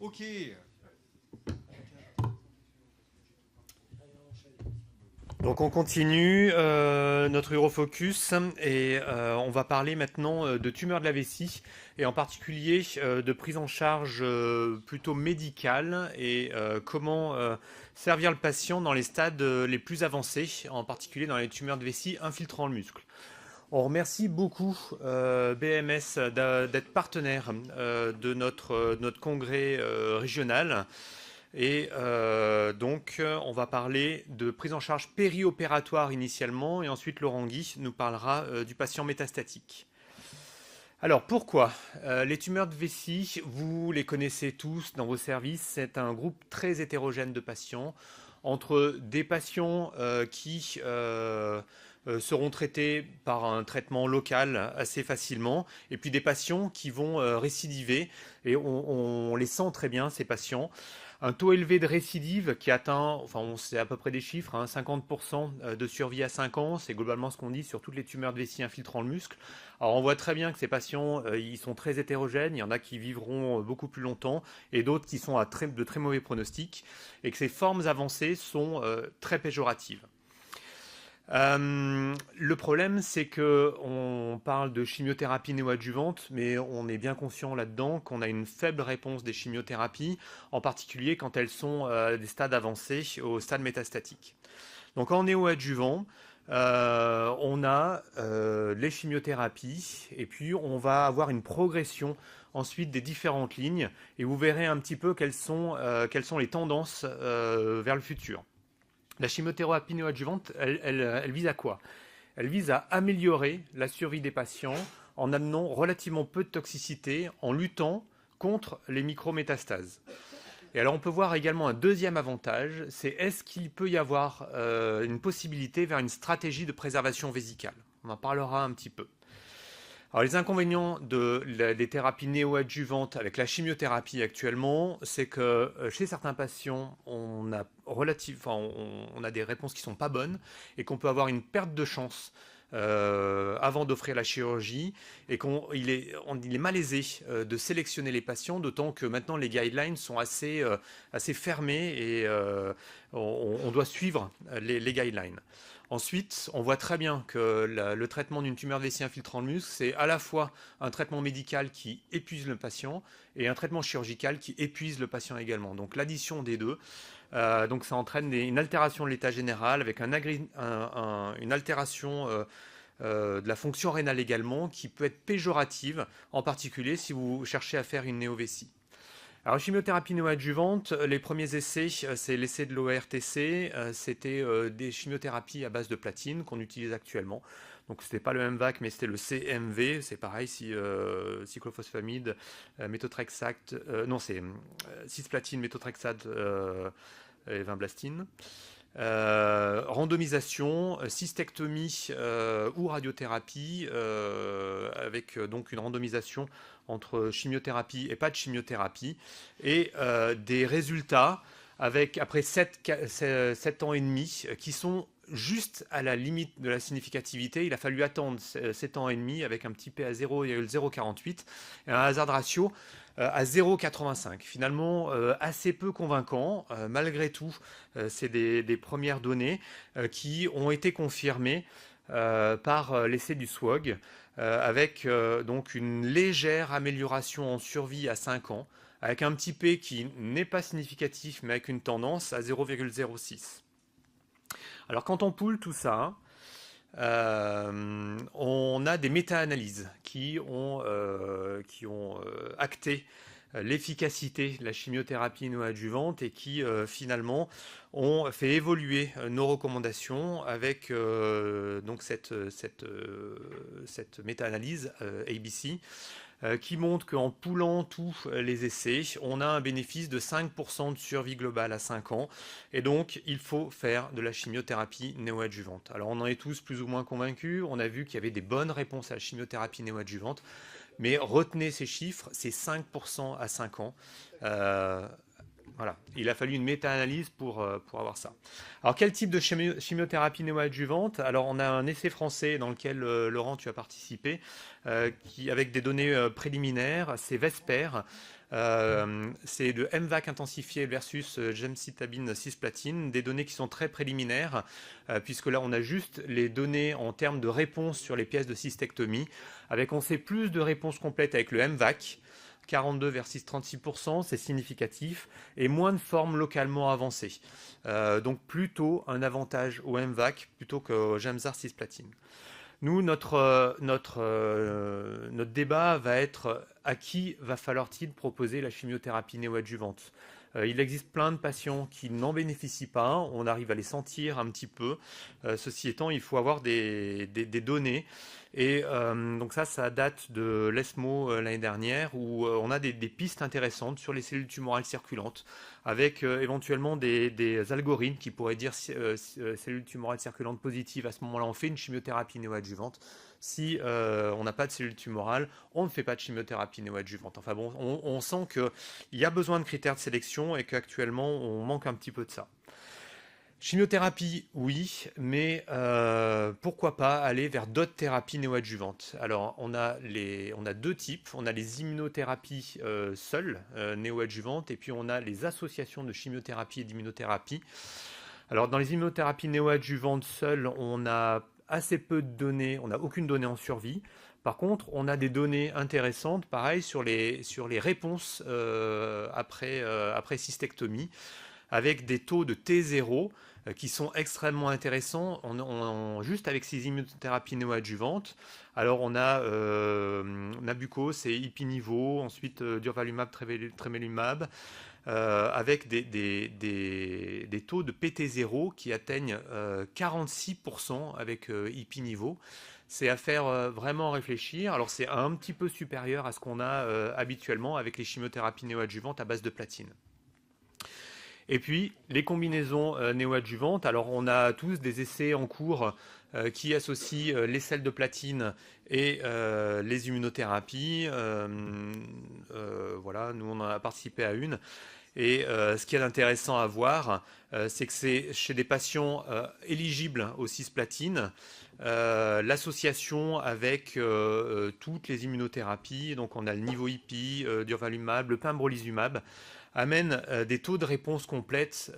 Ok. Donc on continue notre Urofocus et on va parler maintenant de tumeurs de la vessie et en particulier de prise en charge plutôt médicale et comment servir le patient dans les stades les plus avancés, en particulier dans les tumeurs de vessie infiltrant le muscle. On remercie beaucoup BMS d'être partenaire de notre congrès régional. Et donc, on va parler de prise en charge périopératoire initialement, et ensuite Laurent Guy nous parlera du patient métastatique. Alors, pourquoi les tumeurs de vessie, vous les connaissez tous dans vos services, c'est un groupe très hétérogène de patients, entre des patients qui seront traités par un traitement local assez facilement, et puis des patients qui vont récidiver, et on les sent très bien, ces patients. Un taux élevé de récidive qui atteint, enfin on sait à peu près des chiffres, 50% de survie à 5 ans, c'est globalement ce qu'on dit sur toutes les tumeurs de vessie infiltrant le muscle. Alors on voit très bien que ces patients, ils sont très hétérogènes, il y en a qui vivront beaucoup plus longtemps et d'autres qui sont de très mauvais pronostics, et que ces formes avancées sont très péjoratives. Le problème, c'est que on parle de chimiothérapie néoadjuvante, mais on est bien conscient là-dedans qu'on a une faible réponse des chimiothérapies, en particulier quand elles sont à des stades avancés, au stade métastatique. Donc en néoadjuvant, on a les chimiothérapies, et puis on va avoir une progression ensuite des différentes lignes, et vous verrez un petit peu quelles sont les tendances vers le futur. La chimiothérapie néoadjuvante, elle vise à quoi? Elle vise à améliorer la survie des patients en amenant relativement peu de toxicité, en luttant contre les micrométastases. Et alors on peut voir également un deuxième avantage, c'est est-ce qu'il peut y avoir une possibilité vers une stratégie de préservation vésicale. On en parlera un petit peu. Alors les inconvénients des thérapies néoadjuvantes avec la chimiothérapie actuellement, c'est que chez certains patients, on a des réponses qui ne sont pas bonnes et qu'on peut avoir une perte de chance avant d'offrir la chirurgie, et qu'il est malaisé de sélectionner les patients, d'autant que maintenant les guidelines sont assez fermés et on doit suivre les guidelines. Ensuite, on voit très bien que le traitement d'une tumeur de vessie infiltrant le muscle, c'est à la fois un traitement médical qui épuise le patient et un traitement chirurgical qui épuise le patient également. Donc l'addition des deux, donc ça entraîne une altération de l'état général avec une altération de la fonction rénale également, qui peut être péjorative, en particulier si vous cherchez à faire une néovessie. Alors, chimiothérapie néoadjuvante, les premiers essais, c'est l'essai de l'ORTC, c'était des chimiothérapies à base de platine qu'on utilise actuellement. Donc, ce n'était pas le MVAC, mais c'était le CMV, c'est pareil, cyclophosphamide, méthotrexate, non, c'est cisplatine, méthotrexate et vinblastine. Randomisation, cystectomie ou radiothérapie, avec donc une randomisation entre chimiothérapie et pas de chimiothérapie, et des résultats après 7 ans et demi qui sont juste à la limite de la significativité. Il a fallu attendre 7 ans et demi avec un petit p à 0,048 et un hazard ratio à 0,85. Finalement, assez peu convaincant. Malgré tout, c'est des premières données qui ont été confirmées par l'essai du SWOG, avec donc une légère amélioration en survie à 5 ans, avec un petit p qui n'est pas significatif, mais avec une tendance à 0,06. Alors quand on poule tout ça, on a des méta-analyses qui ont acté l'efficacité de la chimiothérapie néoadjuvante et qui finalement ont fait évoluer nos recommandations avec donc cette méta-analyse ABC qui montre qu'en poulant tous les essais, on a un bénéfice de 5% de survie globale à 5 ans. Et donc, il faut faire de la chimiothérapie néoadjuvante. Alors, on en est tous plus ou moins convaincus. On a vu qu'il y avait des bonnes réponses à la chimiothérapie néoadjuvante. Mais retenez ces chiffres, c'est 5% à 5 ans. Voilà, il a fallu une méta-analyse pour avoir ça. Alors, quel type de chimiothérapie néoadjuvante? Alors, on a un essai français dans lequel, Laurent, tu as participé, avec des données préliminaires, c'est VESPER. C'est le MVAC intensifié versus gemcitabine cisplatine, des données qui sont très préliminaires, puisque là, on a juste les données en termes de réponse sur les pièces de cystectomie, on sait plus de réponses complètes avec le MVAC, 42 versus 36%, c'est significatif, et moins de formes localement avancées. Donc plutôt un avantage au MVAC plutôt qu'au Gemzar cisplatine. Nous, notre débat va être à qui va falloir-t-il proposer la chimiothérapie néoadjuvante. Il existe plein de patients qui n'en bénéficient pas, on arrive à les sentir un petit peu. Ceci étant, il faut avoir des données. Et donc ça date de l'ESMO l'année dernière, où on a des pistes intéressantes sur les cellules tumorales circulantes, avec éventuellement des algorithmes qui pourraient dire cellules tumorales circulantes positives. À ce moment-là, on fait une chimiothérapie néoadjuvante. Si on n'a pas de cellules tumorales, on ne fait pas de chimiothérapie néoadjuvante. Enfin bon, on sent qu'il y a besoin de critères de sélection et qu'actuellement, on manque un petit peu de ça. Chimiothérapie, oui, mais pourquoi pas aller vers d'autres thérapies néoadjuvantes? Alors, on a deux types. On a les immunothérapies seules, néoadjuvantes, et puis on a les associations de chimiothérapie et d'immunothérapie. Alors, dans les immunothérapies néoadjuvantes seules, on a assez peu de données, on n'a aucune donnée en survie. Par contre, on a des données intéressantes, pareil, sur les réponses après cystectomie, avec des taux de T0 qui sont extrêmement intéressants juste avec ces immunothérapies néoadjuvantes. Alors on a Nabucos et Ipi-Nivo, ensuite durvalumab, tremelimab, avec des taux de PT0 qui atteignent 46% avec Ipi-Nivo. C'est à faire vraiment réfléchir. Alors c'est un petit peu supérieur à ce qu'on a habituellement avec les chimiothérapies néoadjuvantes à base de platine. Et puis, les combinaisons néoadjuvantes. Alors, on a tous des essais en cours qui associent les sels de platine et les immunothérapies. Voilà, nous, on en a participé à une. Et ce qui est intéressant à voir, c'est que c'est chez des patients éligibles aux cisplatines, l'association avec toutes les immunothérapies, donc on a le niveau IPI, durvalumab, le pembrolizumab, amène des taux de réponse complètes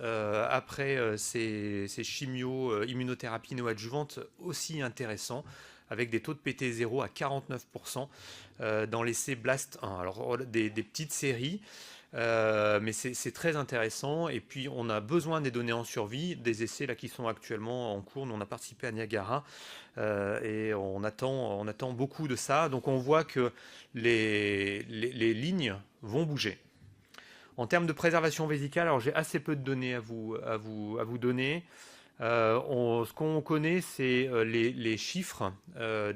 après ces chimio-immunothérapies néoadjuvantes aussi intéressants, avec des taux de PT0 à 49% dans l'essai BLAST 1. Alors des petites séries, mais c'est très intéressant. Et puis on a besoin des données en survie, des essais là qui sont actuellement en cours. Nous on a participé à Niagara et on attend beaucoup de ça. Donc on voit que les lignes vont bouger. En termes de préservation vésicale, alors j'ai assez peu de données à vous donner. Ce qu'on connaît, c'est les chiffres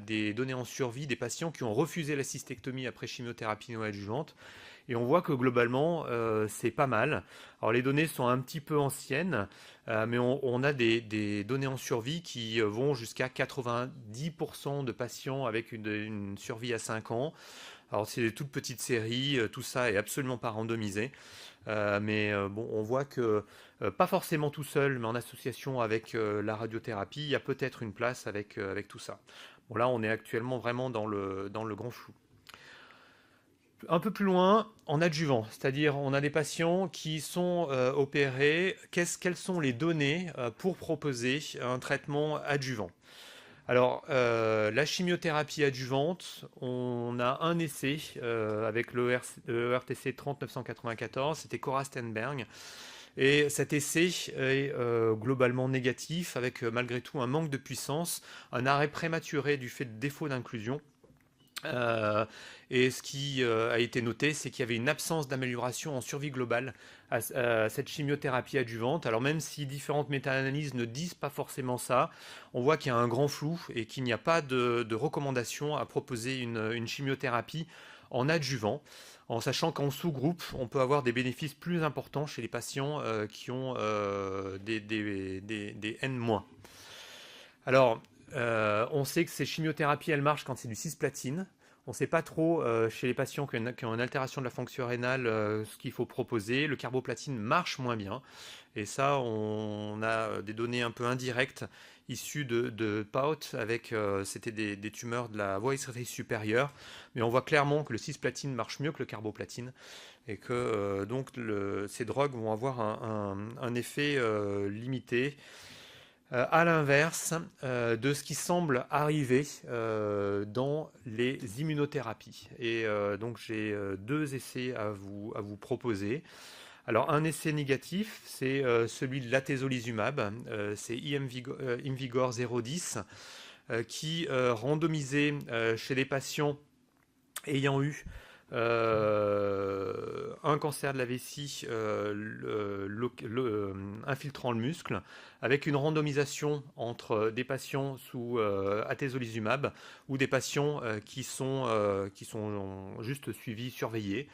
des données en survie des patients qui ont refusé la cystectomie après chimiothérapie néoadjuvante. Et on voit que globalement, c'est pas mal. Alors les données sont un petit peu anciennes, mais on a des données en survie qui vont jusqu'à 90% de patients avec une survie à 5 ans. Alors c'est des toutes petites séries, tout ça est absolument pas randomisé. Mais bon, on voit que pas forcément tout seul, mais en association avec la radiothérapie, il y a peut-être une place avec tout ça. Bon là, on est actuellement vraiment dans le grand flou. Un peu plus loin, en adjuvant, c'est-à-dire on a des patients qui sont opérés. Quelles sont les données pour proposer un traitement adjuvant? Alors, la chimiothérapie adjuvante, on a un essai avec le ERTC 30994, c'était Cora Stenberg. Et cet essai est globalement négatif, avec malgré tout un manque de puissance, un arrêt prématuré du fait de défaut d'inclusion. Et ce qui a été noté, c'est qu'il y avait une absence d'amélioration en survie globale à cette chimiothérapie adjuvante. Alors même si différentes méta-analyses ne disent pas forcément ça, on voit qu'il y a un grand flou et qu'il n'y a pas de recommandation à proposer une chimiothérapie en adjuvant, en sachant qu'en sous-groupe, on peut avoir des bénéfices plus importants chez les patients qui ont des N-. Alors, on sait que ces chimiothérapies, elles marchent quand c'est du cisplatine. On ne sait pas trop chez les patients qui ont une altération de la fonction rénale ce qu'il faut proposer. Le carboplatine marche moins bien. Et ça, on a des données un peu indirectes issues de POUT avec c'était des tumeurs de la voie excrétrice supérieure. Mais on voit clairement que le cisplatine marche mieux que le carboplatine et que donc ces drogues vont avoir un effet limité. À l'inverse de ce qui semble arriver dans les immunothérapies. Et donc j'ai deux essais à vous proposer. Alors un essai négatif, c'est celui de l'atezolizumab, c'est Imvigor 010, qui randomisé chez les patients ayant eu un cancer de la vessie infiltrant le muscle, avec une randomisation entre des patients sous atezolizumab ou des patients qui sont juste suivis, surveillés,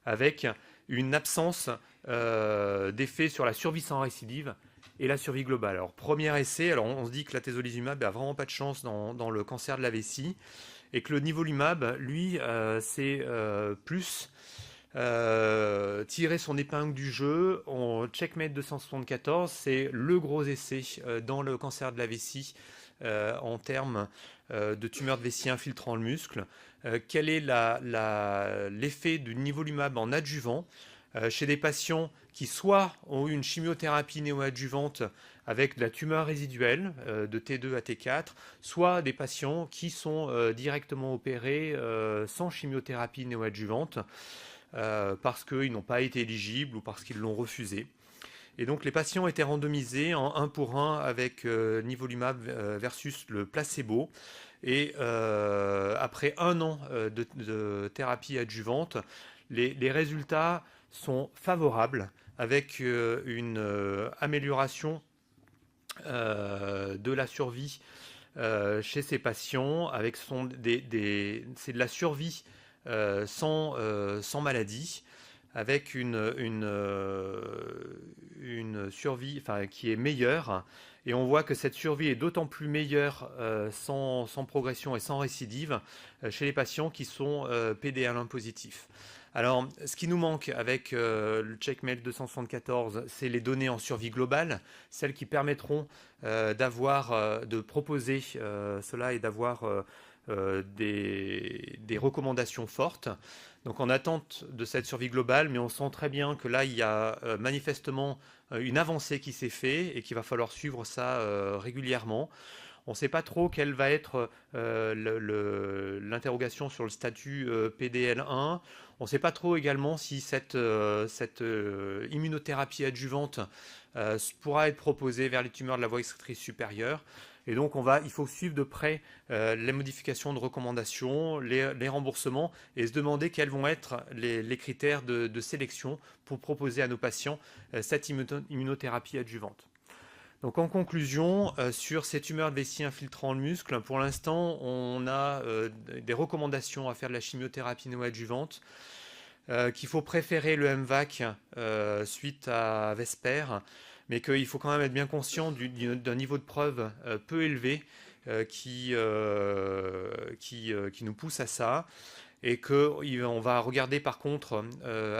avec une absence d'effet sur la survie sans récidive et la survie globale. Alors, premier essai, alors on se dit que l'atezolizumab n'a vraiment pas de chance dans le cancer de la vessie, et que le nivolumab, lui, c'est plus tirer son épingle du jeu. Checkmate 274, c'est le gros essai dans le cancer de la vessie en termes de tumeur de vessie infiltrant le muscle. Quel est l'effet du nivolumab en adjuvant chez des patients qui soit ont eu une chimiothérapie néoadjuvante avec de la tumeur résiduelle de T2 à T4, soit des patients qui sont directement opérés sans chimiothérapie néoadjuvante parce qu'ils n'ont pas été éligibles ou parce qu'ils l'ont refusé. Et donc les patients étaient randomisés en 1 pour 1 avec nivolumab versus le placebo. Et après 1 an de thérapie adjuvante, les résultats sont favorables avec une amélioration de la survie chez ces patients. Avec c'est de la survie sans maladie, avec une survie qui est meilleure. Et on voit que cette survie est d'autant plus meilleure sans progression et sans récidive chez les patients qui sont PD-L1 positifs. Alors, ce qui nous manque avec le Checkmate 274, c'est les données en survie globale, celles qui permettront de proposer cela et d'avoir des recommandations fortes. Donc en attente de cette survie globale, mais on sent très bien que là, il y a manifestement une avancée qui s'est faite et qu'il va falloir suivre ça régulièrement. On ne sait pas trop quelle va être l'interrogation sur le statut PDL1. On ne sait pas trop également si cette immunothérapie adjuvante pourra être proposée vers les tumeurs de la voie excrétrice supérieure. Et donc il faut suivre de près les modifications de recommandations, les remboursements, et se demander quels vont être les critères de sélection pour proposer à nos patients cette immunothérapie adjuvante. Donc en conclusion, sur ces tumeurs de vessie infiltrant le muscle, pour l'instant, on a des recommandations à faire de la chimiothérapie néoadjuvante, qu'il faut préférer le MVAC suite à Vesper, mais qu'il faut quand même être bien conscient d'un niveau de preuve peu élevé qui nous pousse à ça. Et qu'on va regarder par contre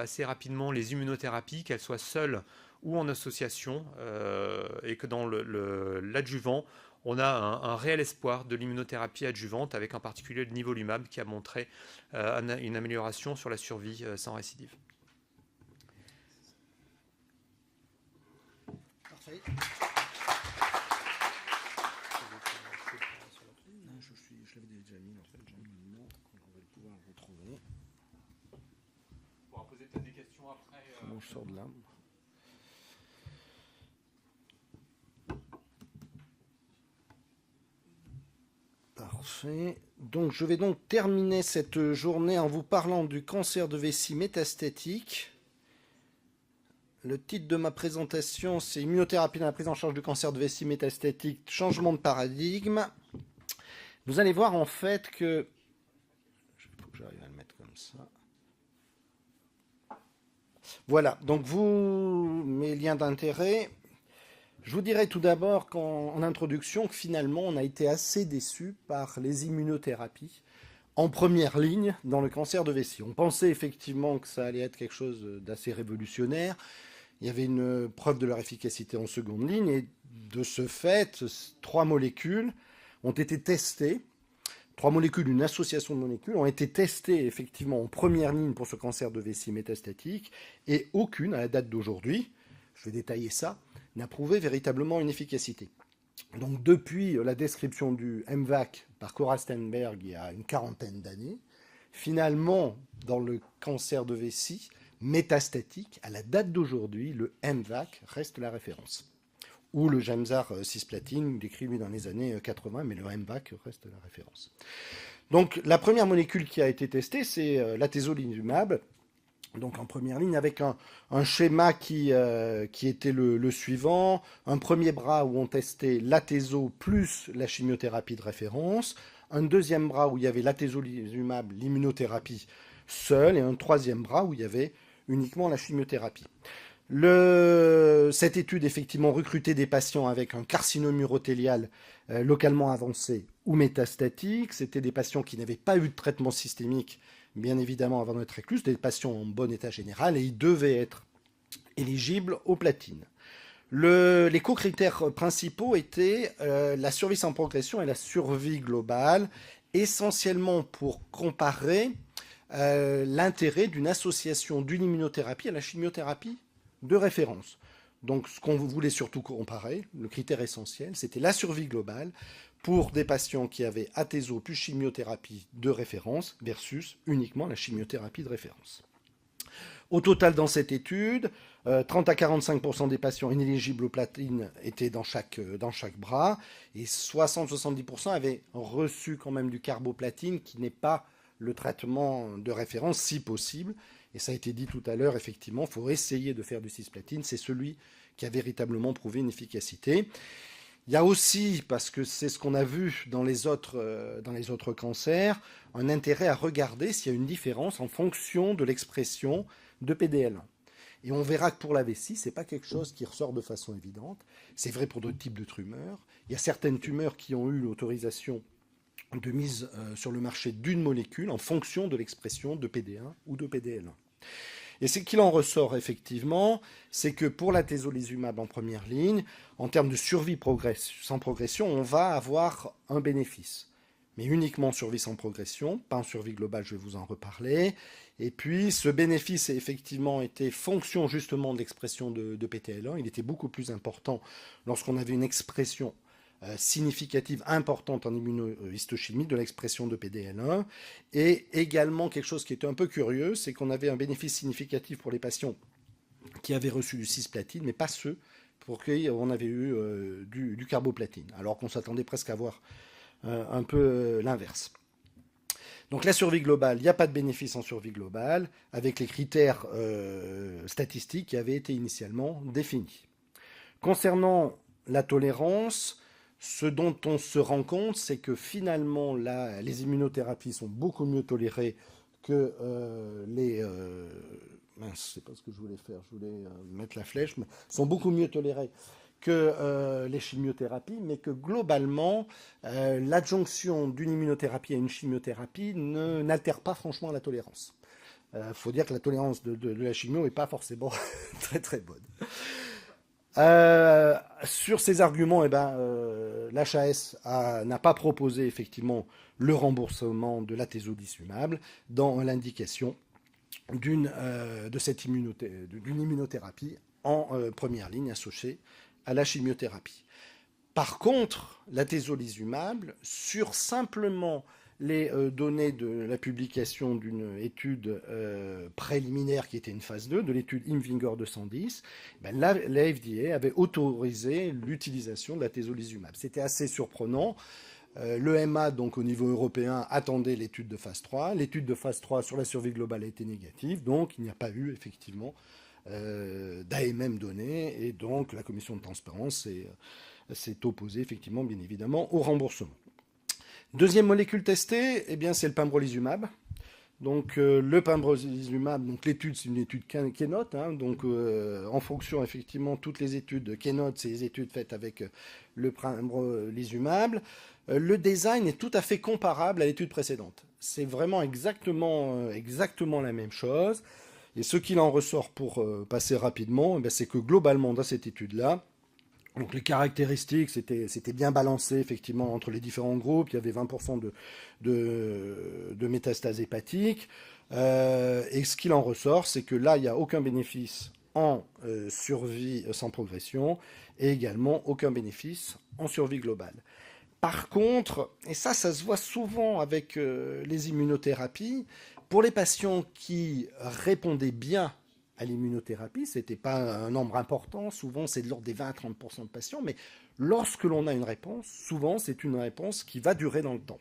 assez rapidement les immunothérapies, qu'elles soient seules ou en association, et que dans l'adjuvant, on a un réel espoir de l'immunothérapie adjuvante, avec en particulier le nivolumab qui a montré une amélioration sur la survie sans récidive. Parfait. Je l'avais déjà mis en fait, on va pouvoir le retrouver. On pourra poser peut-être des questions après. Comment je sors de là? Parfait. Donc je vais donc terminer cette journée en vous parlant du cancer de vessie métastatique. Le titre de ma présentation, c'est Immunothérapie dans la prise en charge du cancer de vessie métastatique, changement de paradigme. Vous allez voir en fait que... Il faut que j'arrive à le mettre comme ça. Voilà, donc mes liens d'intérêt. Je vous dirais tout d'abord en introduction que finalement on a été assez déçus par les immunothérapies. en première ligne dans le cancer de vessie. On pensait effectivement que ça allait être quelque chose d'assez révolutionnaire. Il y avait une preuve de leur efficacité en seconde ligne et de ce fait, 3 molécules ont été testées. 3 molécules, une association de molécules, ont été testées effectivement en première ligne pour ce cancer de vessie métastatique et aucune, à la date d'aujourd'hui, je vais détailler ça, n'a prouvé véritablement une efficacité. Donc depuis la description du MVAC par Cora Stenberg il y a une quarantaine d'années, finalement, dans le cancer de vessie métastatique, à la date d'aujourd'hui, le MVAC reste la référence. Ou le Gemzar cisplatine, décrit lui dans les années 80, mais le MVAC reste la référence. Donc la première molécule qui a été testée, c'est l'atezolizumab, donc en première ligne, avec un schéma qui était le suivant. Un premier bras où on testait l'atezo plus la chimiothérapie de référence. Un deuxième bras où il y avait l'atezolizumab, l'immunothérapie seule. Et un troisième bras où il y avait uniquement la chimiothérapie. Cette étude, effectivement, recrutait des patients avec un carcinome urothélial localement avancé ou métastatique. C'était des patients qui n'avaient pas eu de traitement systémique, bien évidemment, avant d'être éclus, des patients en bon état général, et ils devaient être éligibles aux platines. Les co-critères principaux étaient la survie sans progression et la survie globale, essentiellement pour comparer l'intérêt d'une association d'une immunothérapie à la chimiothérapie de référence. Donc ce qu'on voulait surtout comparer, le critère essentiel, c'était la survie globale pour des patients qui avaient atezo plus chimiothérapie de référence versus uniquement la chimiothérapie de référence. Au total, dans cette étude, 30 à 45% des patients inéligibles aux platines étaient dans chaque bras et 60-70% avaient reçu quand même du carboplatine qui n'est pas le traitement de référence si possible. Et ça a été dit tout à l'heure, effectivement, il faut essayer de faire du cisplatine. C'est celui qui a véritablement prouvé une efficacité. Il y a aussi, parce que c'est ce qu'on a vu dans les autres cancers, un intérêt à regarder s'il y a une différence en fonction de l'expression de PDL1. Et on verra que pour la vessie, ce n'est pas quelque chose qui ressort de façon évidente. C'est vrai pour d'autres types de tumeurs. Il y a certaines tumeurs qui ont eu l'autorisation de mise sur le marché d'une molécule en fonction de l'expression de PD1 ou de PDL1. Et ce qu'il en ressort effectivement, c'est que pour l'atezolizumab en première ligne, en termes de survie sans progression, on va avoir un bénéfice. Mais uniquement en survie sans progression, pas en survie globale, je vais vous en reparler. Et puis ce bénéfice a effectivement été fonction justement de l'expression de PTL1. Il était beaucoup plus important lorsqu'on avait une expression significative importante en immunohistochimie de l'expression de PDL1. Et également quelque chose qui était un peu curieux, c'est qu'on avait un bénéfice significatif pour les patients qui avaient reçu du cisplatine, mais pas ceux pour qui on avait eu du carboplatine, alors qu'on s'attendait presque à voir un peu l'inverse. Donc la survie globale, il n'y a pas de bénéfice en survie globale, avec les critères statistiques qui avaient été initialement définis. Concernant la tolérance, ce dont on se rend compte, c'est que finalement, les immunothérapies sont beaucoup mieux tolérées que les... mince, c'est pas ce que je voulais faire, je voulais mettre la flèche, mais sont beaucoup mieux tolérées que les chimiothérapies, mais que globalement, l'adjonction d'une immunothérapie à une chimiothérapie n'altère pas franchement la tolérance. Faut dire que la tolérance de la chimio n'est pas forcément très très bonne. Sur ces arguments, l'HAS n'a pas proposé effectivement le remboursement de l'atezolizumab dans l'indication d'une immunothérapie en première ligne associée à la chimiothérapie. Par contre, l'atezolizumab, sur simplement les données de la publication d'une étude préliminaire qui était une phase 2, de l'étude IMvigor 210, la FDA avait autorisé l'utilisation de l'atezolizumab. C'était assez surprenant. L'EMA, donc au niveau européen, attendait l'étude de phase 3. L'étude de phase 3 sur la survie globale a été négative, donc il n'y a pas eu effectivement d'AMM donné, et donc la commission de transparence s'est opposée effectivement, bien évidemment, au remboursement. Deuxième molécule testée, c'est le pembrolizumab. Donc le pembrolizumab, donc l'étude c'est une étude Keynote, hein, donc en fonction effectivement toutes les études de Keynote, c'est les études faites avec le pembrolizumab. Le design est tout à fait comparable à l'étude précédente. C'est vraiment exactement la même chose. Et ce qu'il en ressort pour passer rapidement, c'est que globalement dans cette étude-là, donc les caractéristiques, c'était bien balancé effectivement entre les différents groupes. Il y avait 20% de métastases hépatiques. Et ce qu'il en ressort, c'est que là, il n'y a aucun bénéfice en survie sans progression et également aucun bénéfice en survie globale. Par contre, et ça se voit souvent avec les immunothérapies, pour les patients qui répondaient bien à l'immunothérapie, ce n'était pas un nombre important, souvent c'est de l'ordre des 20 à 30% de patients, mais lorsque l'on a une réponse, souvent c'est une réponse qui va durer dans le temps.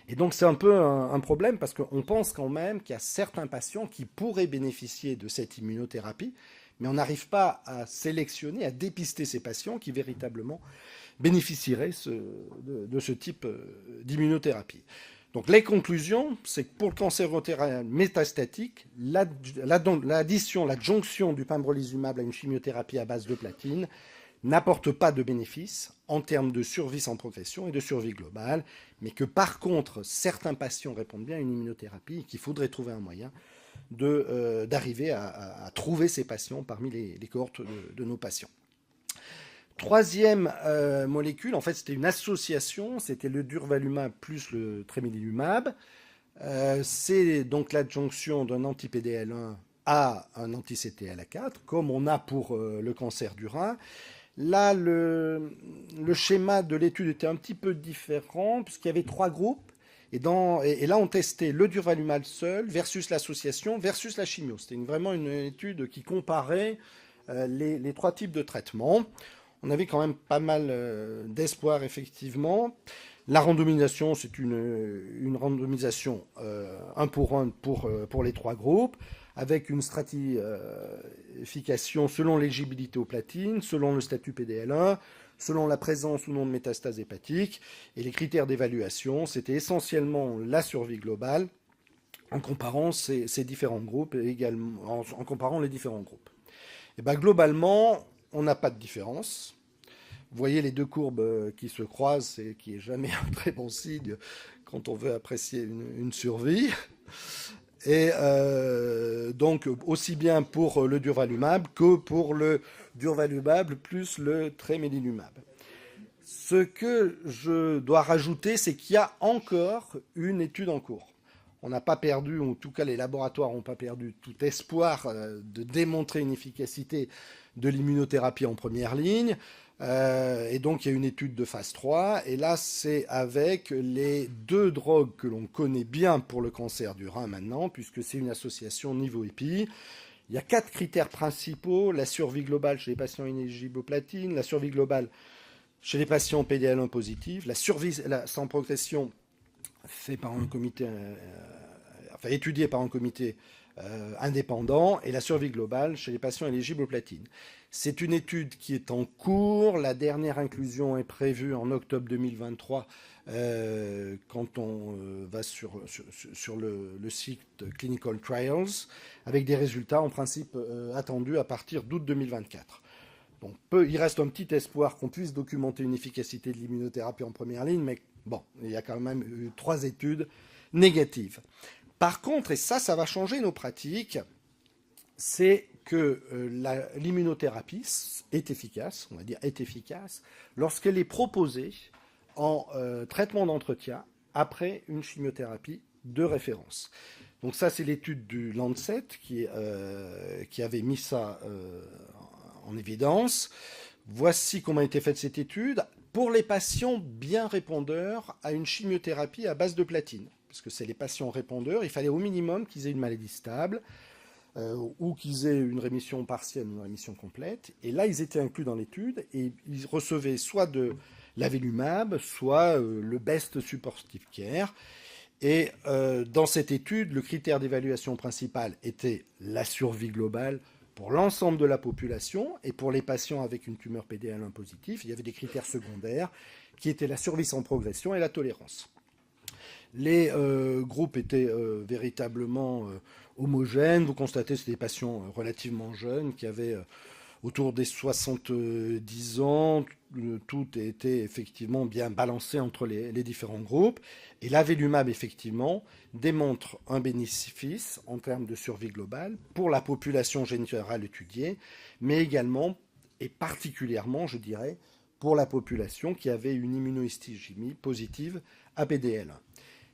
Et donc c'est un peu un problème parce qu'on pense quand même qu'il y a certains patients qui pourraient bénéficier de cette immunothérapie, mais on n'arrive pas à sélectionner, à dépister ces patients qui véritablement bénéficieraient de ce type d'immunothérapie. Donc les conclusions, c'est que pour le cancer utérin métastatique, l'addition, l'adjonction du pembrolizumab à une chimiothérapie à base de platine n'apporte pas de bénéfice en termes de survie sans progression et de survie globale, mais que par contre, certains patients répondent bien à une immunothérapie et qu'il faudrait trouver un moyen d'arriver à trouver ces patients parmi les cohortes de nos patients. Troisième molécule, en fait, c'était une association, c'était le durvalumab plus le tremelimumab. C'est donc l'adjonction d'un anti-PDL1 à un anti-CTLA4, comme on a pour le cancer du rein. Là, le schéma de l'étude était un petit peu différent, puisqu'il y avait 3 groupes. Et là, on testait le durvalumab seul versus l'association versus la chimio. C'était vraiment une étude qui comparait les 3 types de traitements. On avait quand même pas mal d'espoir, effectivement. La randomisation, c'est une randomisation 1 pour 1 pour les 3 groupes, avec une stratification selon l'éligibilité aux platines, selon le statut PDL1, selon la présence ou non de métastases hépatiques. Et les critères d'évaluation, c'était essentiellement la survie globale, en comparant ces différents groupes, et également en comparant les différents groupes. Et globalement, on n'a pas de différence. Vous voyez les 2 courbes qui se croisent, et qui n'est jamais un très bon signe quand on veut apprécier une survie. Et donc, aussi bien pour le durvalumab que pour le durvalumab plus le tremelimumab. Ce que je dois rajouter, c'est qu'il y a encore une étude en cours. On n'a pas perdu, ou en tout cas les laboratoires n'ont pas perdu tout espoir de démontrer une efficacité de l'immunothérapie en première ligne. Et donc, il y a une étude de phase 3. Et là, c'est avec les 2 drogues que l'on connaît bien pour le cancer du rein maintenant, puisque c'est une association niveau-EPI. Il y a 4 critères principaux. La survie globale chez les patients inéligibles aux platines, la survie globale chez les patients PDL1 positifs, la survie sans progression fait par un comité, étudié par un comité indépendant, et la survie globale chez les patients éligibles aux platines. C'est une étude qui est en cours. La dernière inclusion est prévue en octobre 2023 quand on va sur le site Clinical Trials, avec des résultats en principe attendus à partir d'août 2024. Donc, il reste un petit espoir qu'on puisse documenter une efficacité de l'immunothérapie en première ligne, mais bon, il y a quand même eu 3 études négatives. Par contre, et ça va changer nos pratiques, c'est que l'immunothérapie est efficace, on va dire est efficace, lorsqu'elle est proposée en traitement d'entretien après une chimiothérapie de référence. Donc ça, c'est l'étude du Lancet qui avait mis ça en évidence. Voici comment a été faite cette étude pour les patients bien répondeurs à une chimiothérapie à base de platine. Parce que c'est les patients répondeurs, il fallait au minimum qu'ils aient une maladie stable ou qu'ils aient une rémission partielle ou une rémission complète. Et là, ils étaient inclus dans l'étude et ils recevaient soit de l'avelumab, soit le best supportive care. Et dans cette étude, le critère d'évaluation principal était la survie globale pour l'ensemble de la population, et pour les patients avec une tumeur PDL1 positive, il y avait des critères secondaires qui étaient la survie sans progression et la tolérance. Les groupes étaient véritablement homogènes. Vous constatez que c'était des patients relativement jeunes qui avaient autour des 70 ans. Tout était effectivement bien balancé entre les différents groupes. Et l'avelumab, effectivement, démontre un bénéfice en termes de survie globale pour la population générale étudiée, mais également, et particulièrement, je dirais, pour la population qui avait une immunohistochimie positive à PDL1.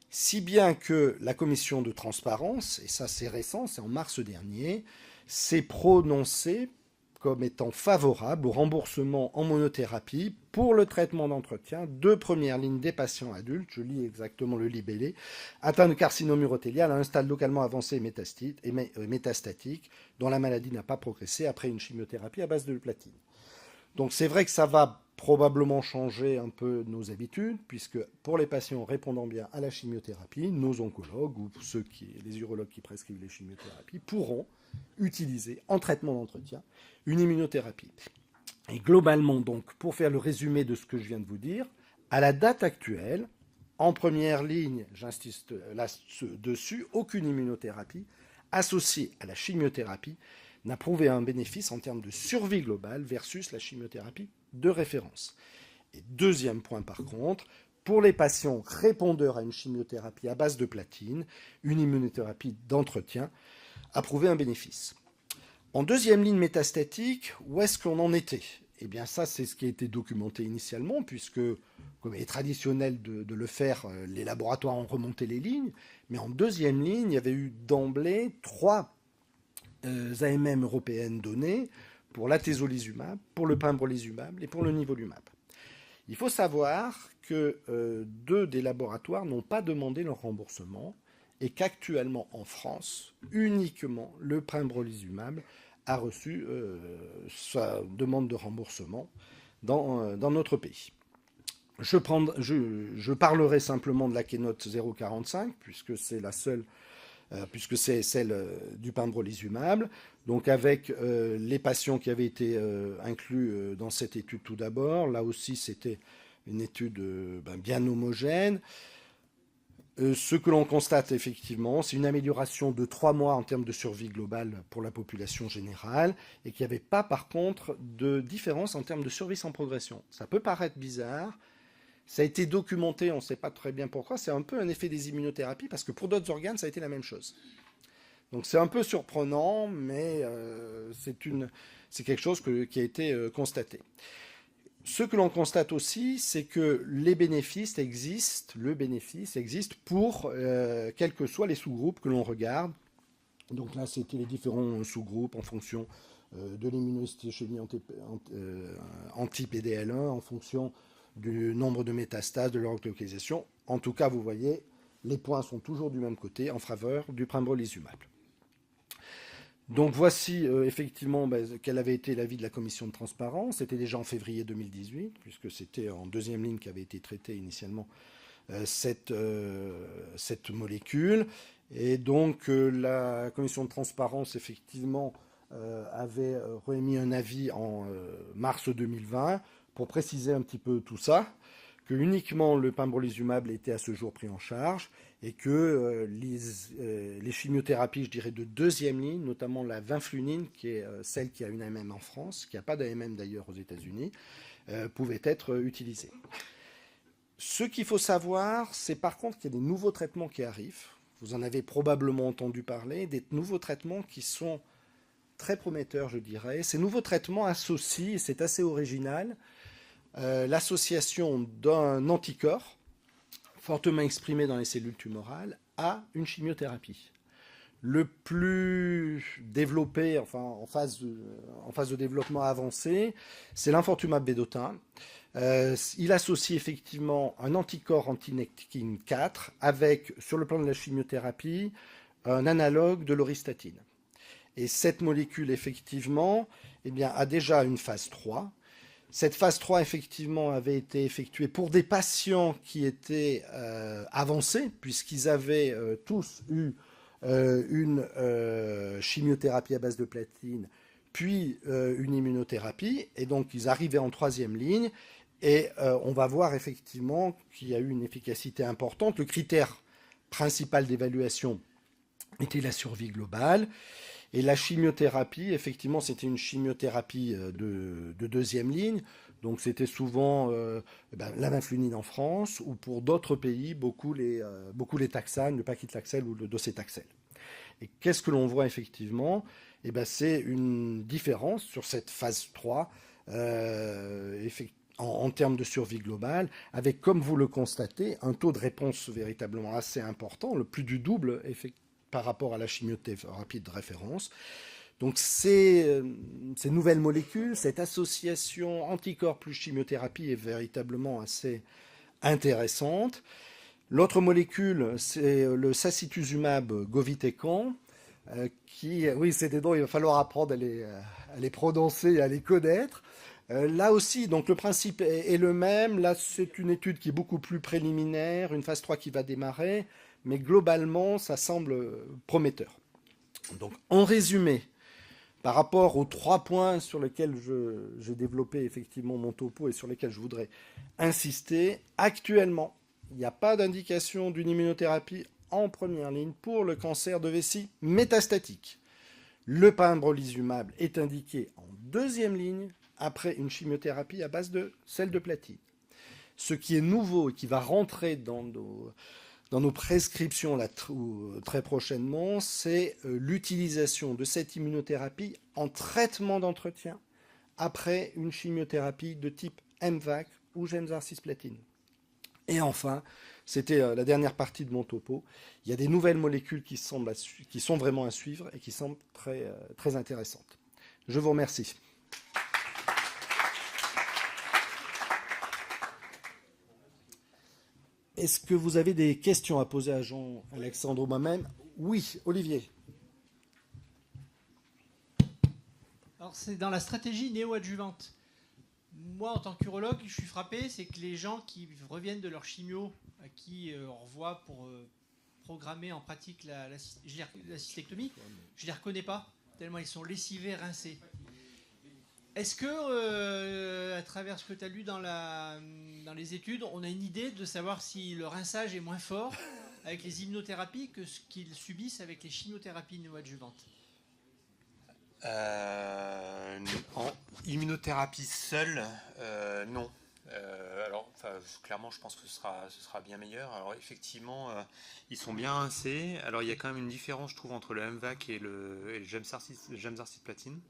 Si bien que la commission de transparence, et ça c'est récent, c'est en mars dernier, s'est prononcée comme étant favorable au remboursement en monothérapie pour le traitement d'entretien de première ligne des patients adultes, je lis exactement le libellé, atteints de carcinome urothélial à un stade localement avancé et métastatique, dont la maladie n'a pas progressé après une chimiothérapie à base de platine. Donc c'est vrai que ça va probablement changer un peu nos habitudes, puisque pour les patients répondant bien à la chimiothérapie, nos oncologues ou les urologues qui prescrivent les chimiothérapies pourront utiliser en traitement d'entretien une immunothérapie. Et globalement, donc, pour faire le résumé de ce que je viens de vous dire, à la date actuelle, en première ligne, j'insiste là-dessus, aucune immunothérapie associée à la chimiothérapie n'a prouvé un bénéfice en termes de survie globale versus la chimiothérapie de référence. Et deuxième point par contre, pour les patients répondeurs à une chimiothérapie à base de platine, une immunothérapie d'entretien a prouvé un bénéfice. En deuxième ligne métastatique, où est-ce qu'on en était ? Eh bien ça, c'est ce qui a été documenté initialement, puisque, comme il est traditionnel de le faire, les laboratoires ont remonté les lignes, mais en deuxième ligne, il y avait eu d'emblée 3 AMM européennes données pour l'atezolizumab, pour le pembrolizumab et pour le nivolumab. Il faut savoir que 2 des laboratoires n'ont pas demandé leur remboursement et qu'actuellement en France, uniquement le pembrolizumab a reçu sa demande de remboursement dans notre pays. Je parlerai simplement de la Keynote 045 puisque c'est la seule puisque c'est celle du pembrolizumab, donc avec les patients qui avaient été inclus dans cette étude tout d'abord. Là aussi, c'était une étude bien homogène. Ce que l'on constate effectivement, c'est une amélioration de 3 mois en termes de survie globale pour la population générale et qu'il n'y avait pas par contre de différence en termes de survie sans progression. Ça peut paraître bizarre. Ça a été documenté, on ne sait pas très bien pourquoi. C'est un peu un effet des immunothérapies parce que pour d'autres organes, ça a été la même chose. Donc c'est un peu surprenant, mais c'est quelque chose qui a été constaté. Ce que l'on constate aussi, c'est que le bénéfice existe pour quels que soient les sous-groupes que l'on regarde. Donc là, c'était les différents sous-groupes en fonction de l'immunohistochimie anti-PDL1, en fonction du nombre de métastases, de leur localisation. En tout cas, vous voyez, les points sont toujours du même côté en faveur du pembrolizumab. Donc voici effectivement quel avait été l'avis de la commission de transparence. C'était déjà en février 2018, puisque c'était en deuxième ligne qu'avait été traitée initialement cette molécule. Et donc la commission de transparence effectivement avait remis un avis en mars 2020 pour préciser un petit peu tout ça, que uniquement le pembrolizumab était à ce jour pris en charge et que les chimiothérapies, je dirais, de deuxième ligne, notamment la vinflunine, qui est celle qui a une AMM en France, qui n'a pas d'AMM d'ailleurs aux États-Unis, pouvaient être utilisées. Ce qu'il faut savoir, c'est par contre qu'il y a des nouveaux traitements qui arrivent. Vous en avez probablement entendu parler, des nouveaux traitements qui sont très prometteurs, je dirais. Ces nouveaux traitements associent, et c'est assez original, l'association d'un anticorps fortement exprimé dans les cellules tumorales à une chimiothérapie. Le plus développé, enfin en phase de développement avancé, c'est l'infortumab vedotin. Il associe effectivement un anticorps anti-nectin 4 avec, sur le plan de la chimiothérapie, un analogue de l'auristatine. Et cette molécule, effectivement, a déjà une phase 3. Cette phase 3, effectivement, avait été effectuée pour des patients qui étaient avancés, puisqu'ils avaient tous eu une chimiothérapie à base de platine, puis une immunothérapie, et donc ils arrivaient en troisième ligne, et on va voir effectivement qu'il y a eu une efficacité importante. Le critère principale d'évaluation était la survie globale. Et la chimiothérapie, effectivement, c'était une chimiothérapie de deuxième ligne. Donc, c'était souvent la vinflunine en France, ou pour d'autres pays, beaucoup les taxanes, le paclitaxel ou le docétaxel. Et qu'est-ce que l'on voit effectivement? C'est une différence sur cette phase 3 en termes de survie globale, avec, comme vous le constatez, un taux de réponse véritablement assez important, le plus du double par rapport à la chimiothérapie de référence. Donc ces nouvelles molécules, cette association anticorps plus chimiothérapie est véritablement assez intéressante. L'autre molécule, c'est le sacituzumab govitecan, oui, c'est des noms, il va falloir apprendre à les prononcer et à les connaître. Là aussi, donc le principe est le même. Là, c'est une étude qui est beaucoup plus préliminaire, une phase 3 qui va démarrer, mais globalement, ça semble prometteur. Donc, en résumé, par rapport aux 3 points sur lesquels j'ai développé effectivement mon topo et sur lesquels je voudrais insister, actuellement, il n'y a pas d'indication d'une immunothérapie en première ligne pour le cancer de vessie métastatique. Le pembrolizumab est indiqué en deuxième ligne après une chimiothérapie à base de sel de platine. Ce qui est nouveau et qui va rentrer dans nos prescriptions là, très prochainement, c'est l'utilisation de cette immunothérapie en traitement d'entretien après une chimiothérapie de type MVAC ou Gemzar cisplatine. Et enfin, c'était la dernière partie de mon topo, il y a des nouvelles molécules qui sont vraiment à suivre et qui semblent très, très intéressantes. Je vous remercie. Est-ce que vous avez des questions à poser à Jean-Alexandre ou moi-même? Oui, Olivier. Alors, c'est dans la stratégie néo-adjuvante. Moi, en tant qu'urologue, je suis frappé, c'est que les gens qui reviennent de leur chimio, à qui on revoit pour programmer en pratique la cystectomie, je ne les reconnais pas, tellement ils sont lessivés, rincés. Est-ce que, à travers ce que tu as lu dans les études, on a une idée de savoir si le rinçage est moins fort avec les immunothérapies que ce qu'ils subissent avec les chimiothérapies néoadjuvantes? En immunothérapie seule, non. Clairement, je pense que ce sera bien meilleur. Alors, effectivement, ils sont bien rincés. Alors, il y a quand même une différence, je trouve, entre le MVAC et le Gemzar cisplatine.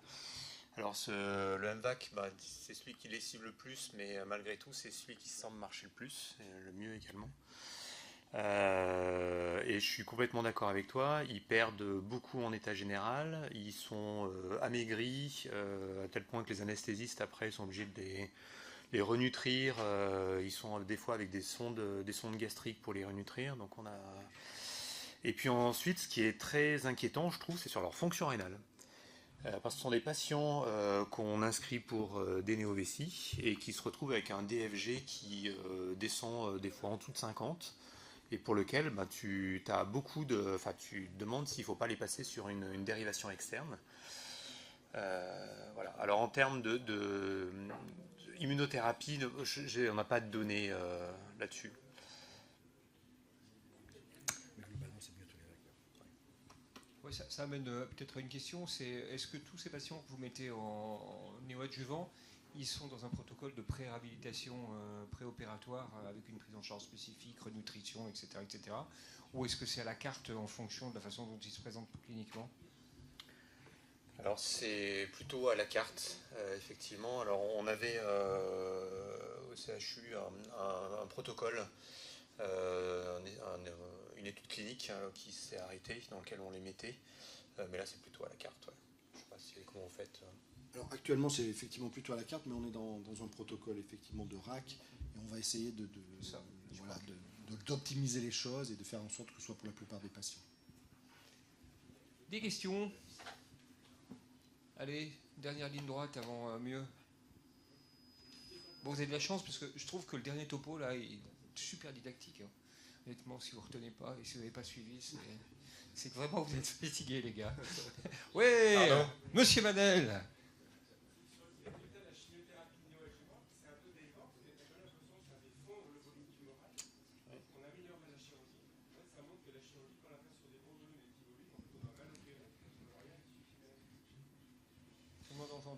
Alors, le MVAC, c'est celui qui lessive le plus, mais malgré tout, c'est celui qui semble marcher le plus, et le mieux également. Et je suis complètement d'accord avec toi, ils perdent beaucoup en état général, ils sont amaigris, à tel point que les anesthésistes après sont obligés de les renutrir, ils sont des fois avec des sondes gastriques pour les renutrir. Donc Et puis ensuite, ce qui est très inquiétant, je trouve, c'est sur leur fonction rénale. Parce que ce sont des patients qu'on inscrit pour des néovessies et qui se retrouvent avec un DFG qui descend des fois en dessous de 50 et pour lequel tu as beaucoup tu te demandes s'il ne faut pas les passer sur une dérivation externe. Voilà. Alors en termes de immunothérapie, on n'a pas de données là-dessus. Ouais, ça amène peut-être à une question, c'est est-ce que tous ces patients que vous mettez en néoadjuvant, ils sont dans un protocole de pré-réhabilitation préopératoire avec une prise en charge spécifique, renutrition, etc., etc. Ou est-ce que c'est à la carte en fonction de la façon dont ils se présentent cliniquement? Alors c'est plutôt à la carte, effectivement. Alors on avait au CHU un protocole, une étude clinique qui s'est arrêtée, dans laquelle on les mettait. Mais là c'est plutôt à la carte. Ouais. Je ne sais pas comment vous faites. Alors actuellement c'est effectivement plutôt à la carte, mais on est dans un protocole effectivement de RAC et on va essayer d'optimiser les choses et de faire en sorte que ce soit pour la plupart des patients. Des questions? Allez, dernière ligne droite avant mieux. Bon, vous avez de la chance parce que je trouve que le dernier topo là est super didactique. Hein. Honnêtement, si vous ne retenez pas et si vous n'avez pas suivi, c'est que vraiment vous êtes fatigués, les gars. Oui, Monsieur Manel.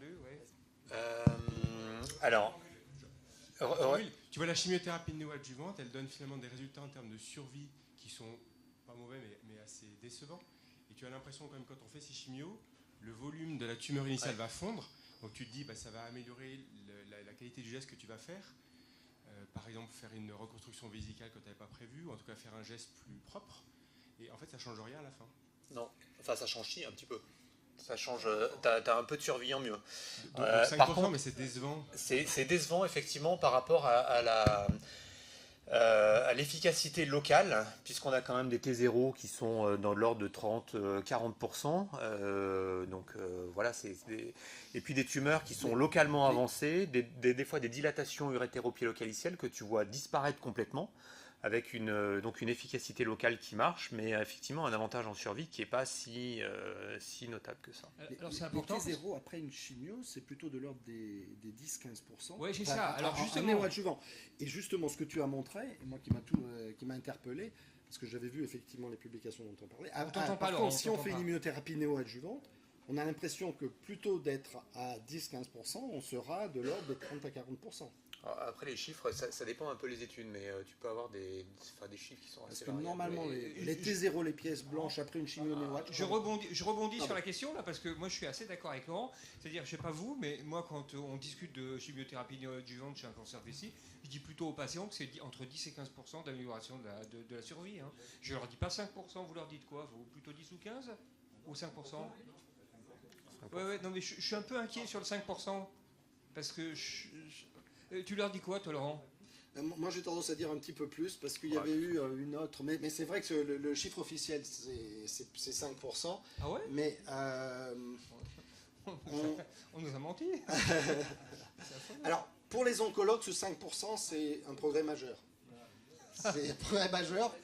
vu, ouais. Alors, Oui, tu vois, la chimiothérapie néoadjuvante, elle donne finalement des résultats en termes de survie qui sont pas mauvais, mais assez décevants. Et tu as l'impression, quand même, quand on fait ces chimios, le volume de la tumeur initiale va fondre. Donc tu te dis, ça va améliorer la qualité du geste que tu vas faire. Par exemple, faire une reconstruction vésicale que tu n'avais pas prévu, ou en tout cas faire un geste plus propre. Et en fait, ça change rien à la fin. non, enfin ça change si un petit peu. Ça change, t'as un peu de survie en mieux. Donc 5%, par contre, mais c'est décevant. C'est décevant effectivement par rapport à l'efficacité locale, puisqu'on a quand même des T0 qui sont dans l'ordre de 30-40%. Voilà, et puis des tumeurs qui sont localement avancées, des fois des dilatations urétéro-piélocalicielles que tu vois disparaître complètement, avec donc une efficacité locale qui marche, mais effectivement un avantage en survie qui n'est pas si notable que ça. Alors c'est important. Les T0 après une chimio, c'est plutôt de l'ordre des 10-15%. Oui, c'est ça. Alors justement, néoadjuvant. Et justement, ce que tu as montré, et moi qui m'a interpellé, parce que j'avais vu effectivement les publications dont on parlait. On t'entend pas, par Laurent, contre, si on t'entend fait pas. une immunothérapie néoadjuvante, on a l'impression que plutôt d'être à 10-15%, on sera de l'ordre de 30 à 40%. Alors, après les chiffres, ça dépend un peu les études, mais tu peux avoir des chiffres qui sont Parce assez que variables. normalement, les T0, les pièces blanches après une chimio néoadjuvante. je rebondis sur la question là parce que moi je suis assez d'accord avec Laurent. C'est-à-dire, je sais pas vous, mais moi quand on discute de chimiothérapie néoadjuvante chez un cancer de vessie, je dis plutôt aux patients que c'est entre 10 et 15% d'amélioration de la survie. Hein. Je leur dis pas 5%, vous leur dites quoi? Vous plutôt 10 ou 15 ou 5%? Ouais, non mais je suis un peu inquiet sur le 5% parce que tu leur dis quoi, toi, Laurent? Moi, j'ai tendance à dire un petit peu plus parce qu'il y avait eu une autre. Mais c'est vrai que le chiffre officiel, c'est 5%. Ah ouais? Mais on nous a menti. alors, pour les oncologues, ce 5%, c'est un progrès majeur. C'est un progrès majeur.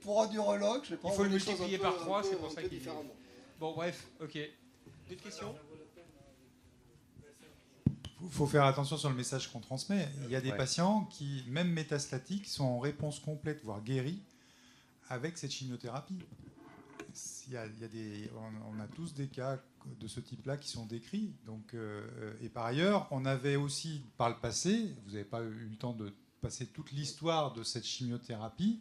Pour un urologue, je sais pas. Il faut le on voit les choses multiplier un peu- par 3, un peu- c'est pour un ça peu qu'il dit. différemment. Bon, bref, ok. D'autres questions? Il faut faire attention sur le message qu'on transmet. Il y a des Ouais. patients qui, même métastatiques, sont en réponse complète, voire guéris, avec cette chimiothérapie. On a tous des cas de ce type-là qui sont décrits. Donc, et par ailleurs, on avait aussi, par le passé, vous n'avez pas eu le temps de passer toute l'histoire de cette chimiothérapie,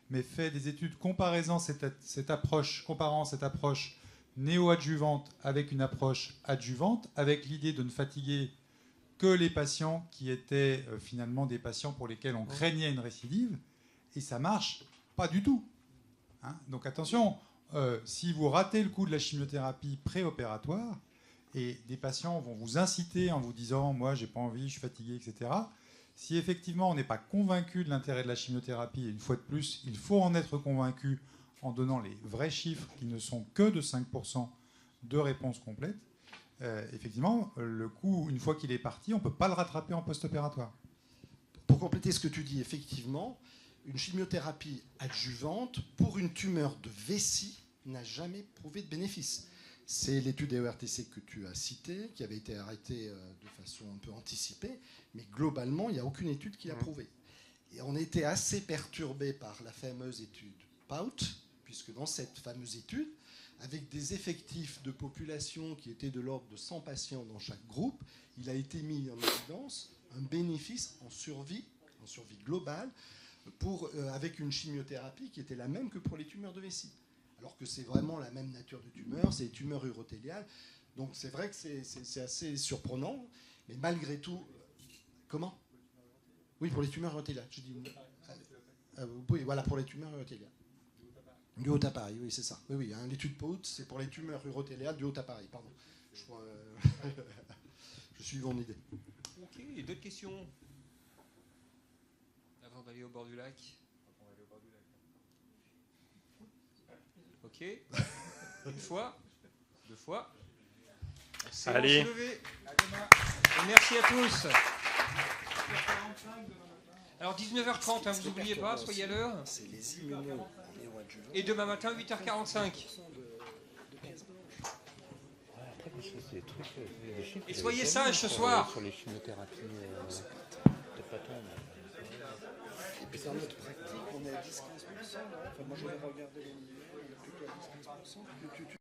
mais fait des études comparant cette approche néoadjuvante avec une approche adjuvante, avec l'idée de ne fatiguer que les patients qui étaient finalement des patients pour lesquels on craignait une récidive, et ça marche pas du tout. Hein. Donc attention, si vous ratez le coup de la chimiothérapie préopératoire, et des patients vont vous inciter en vous disant « moi j'ai pas envie, je suis fatigué, etc. » Si effectivement on n'est pas convaincu de l'intérêt de la chimiothérapie, et une fois de plus, il faut en être convaincu en donnant les vrais chiffres qui ne sont que de 5% de réponse complète, effectivement, le coup, une fois qu'il est parti, on ne peut pas le rattraper en post-opératoire. Pour compléter ce que tu dis, effectivement, une chimiothérapie adjuvante pour une tumeur de vessie n'a jamais prouvé de bénéfice. C'est l'étude EORTC que tu as citée, qui avait été arrêtée de façon un peu anticipée, mais globalement, il n'y a aucune étude qui l'a prouvé. Et on était assez perturbé par la fameuse étude POUT, puisque dans cette fameuse étude, avec des effectifs de population qui étaient de l'ordre de 100 patients dans chaque groupe, il a été mis en évidence un bénéfice en survie globale, avec une chimiothérapie qui était la même que pour les tumeurs de vessie. Alors que c'est vraiment la même nature de tumeur, c'est les tumeurs urothéliales. Donc c'est vrai que c'est assez surprenant, mais malgré tout... Comment ? Oui, pour les tumeurs urothéliales. Je dis, oui, voilà, pour les tumeurs urothéliales. Du haut appareil, oui, c'est ça. Oui, hein, l'étude POUT, c'est pour les tumeurs urothéliales du haut appareil, pardon. Je suis mon idée. Ok, d'autres questions? Avant d'aller au bord du lac. Ok. Une fois, deux fois. Allez. On se lever. Et merci à tous. Alors 19h30, hein, vous n'oubliez pas, soyez à l'heure. C'est les immunos. Et demain matin, 8h45. Et soyez sages ce soir. Sur les chimiothérapies de Platon. Et puis dans notre pratique, on est à 10-15%. Enfin, moi, j'avais regardé les niveaux, il y a plutôt à 10-15%.